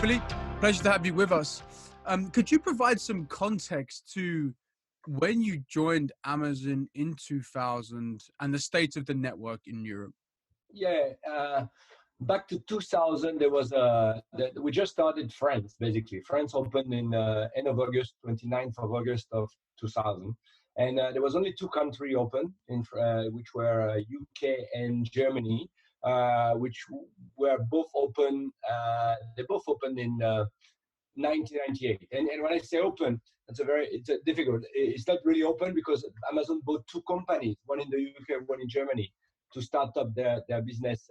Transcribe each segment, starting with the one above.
Philippe, pleasure to have you with us. Could you provide some context to when you joined Amazon in 2000 and the state of the network in Europe? Yeah, back to 2000, there was we just started France, basically. France opened in end of August, 29th of August of 2000. And there was only two countries open, which were UK and Germany, which were both open. They both opened in 1998. And when I say open, it's a difficult. It's not really open because Amazon bought two companies, one in the UK, one in Germany, to start up their business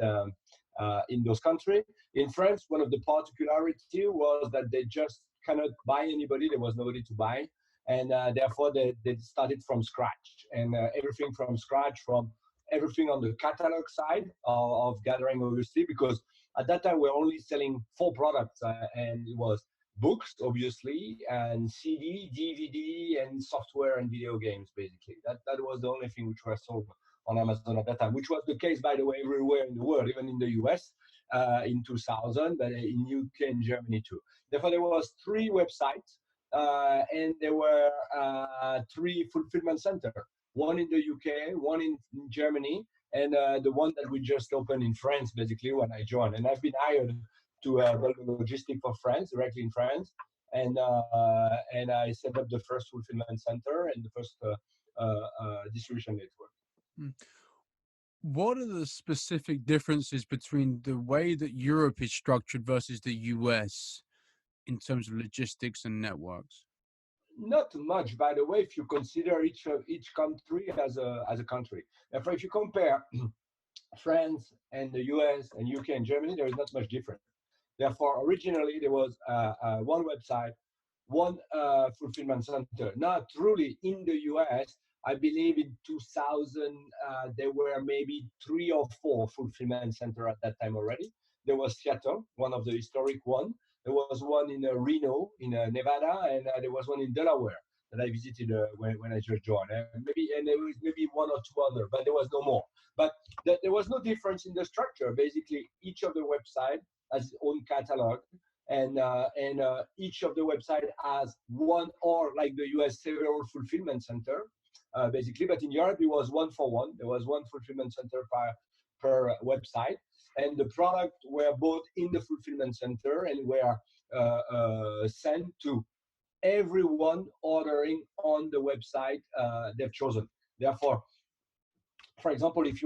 in those countries. In France, one of the particularity was that they just cannot buy anybody. There was nobody to buy. And therefore, they started from scratch. And everything from scratch, from everything on the catalog side of gathering, obviously, because at that time, we were only selling four products. And it was books, obviously, and CD, DVD, and software and video games, basically. That was the only thing which were sold on Amazon at that time, which was the case, by the way, everywhere in the world, even in the US in 2000, but in UK and Germany too. Therefore, there was three websites, and there were three fulfillment centers, one in the UK, one in Germany, and the one that we just opened in France, basically, when I joined. And I've been hired to build the logistics for France, directly in France. And I set up the first fulfillment center and the first distribution network. What are the specific differences between the way that Europe is structured versus the US in terms of logistics and networks? Not much, by the way, if you consider each country as a country. Therefore, if you compare France and the US and UK and Germany, there is not much difference. Therefore, originally there was one website, one fulfillment center. Now, truly in the US, I believe in 2000, there were maybe three or four fulfillment centers at that time already. There was Seattle, one of the historic one. There was one in Reno, in Nevada, and there was one in Delaware that I visited when I just joined. And there was maybe one or two other, but there was no more. But there was no difference in the structure. Basically, each of the website has its own catalog, and each of the website has one, or like the US, several fulfillment center, basically. But in Europe, it was one for one. There was one fulfillment center per website, and the product were both in the fulfillment center and were sent to everyone ordering on the website they've chosen. Therefore, for example, if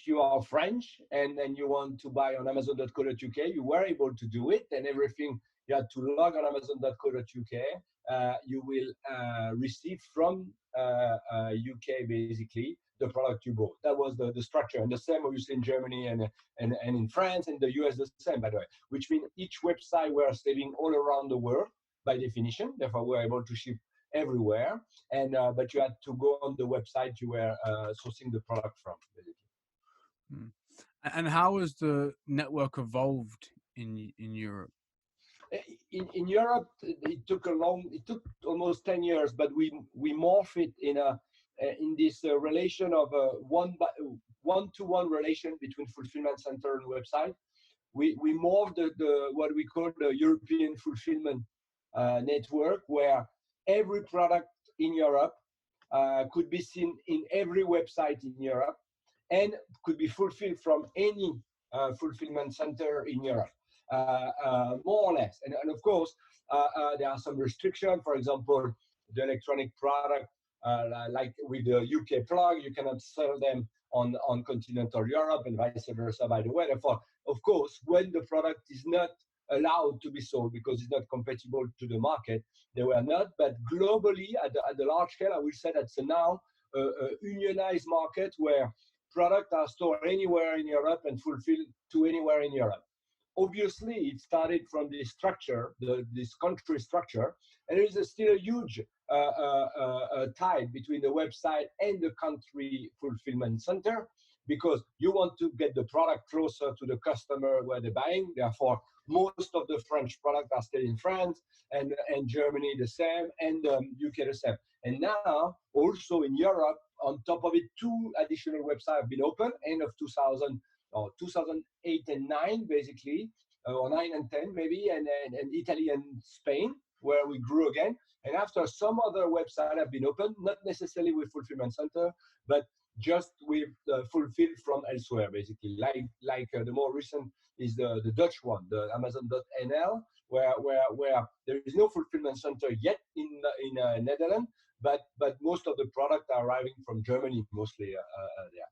you are French and you want to buy on Amazon.co.uk, you were able to do it, and everything you had to log on Amazon.co.uk. You will receive from UK basically the product you bought. That was the structure, and the same obviously in Germany and in France and the US the same, by the way. Which means each website we're selling all around the world by definition. Therefore, we're able to ship everywhere, and but you had to go on the website you were sourcing the product from, basically. And how has the network evolved in Europe? In Europe, it took almost 10 years, but we morphed it in this relation of one-to-one relation between fulfillment center and website. We morphed the what we call the European fulfillment network, where every product in Europe could be seen in every website in Europe and could be fulfilled from any fulfillment center in Europe, more or less. And of course, there are some restrictions. For example, the electronic product, like with the UK plug, you cannot sell them on continental Europe and vice versa, by the way. Therefore, of course, when the product is not allowed to be sold because it's not compatible to the market, they were not. But globally, at the large scale, I will say that's now a unionized market where products are stored anywhere in Europe and fulfilled to anywhere in Europe. Obviously, it started from this structure, this country structure, and there is still a huge tie between the website and the country fulfillment center, because you want to get the product closer to the customer where they're buying. Therefore, most of the French products are still in France, and Germany the same, and UK the same. And now, also in Europe, on top of it, two additional websites have been opened, end of 2000 or 2008 and 9, basically. or 9 and 10 maybe, and Italy and Spain, where we grew again. And after some other websites have been opened, not necessarily with fulfillment center, but just with fulfilled from elsewhere, basically. Like the more recent is the Dutch one, the Amazon.nl, where there is no fulfillment center yet in Netherlands, but most of the product are arriving from Germany mostly there.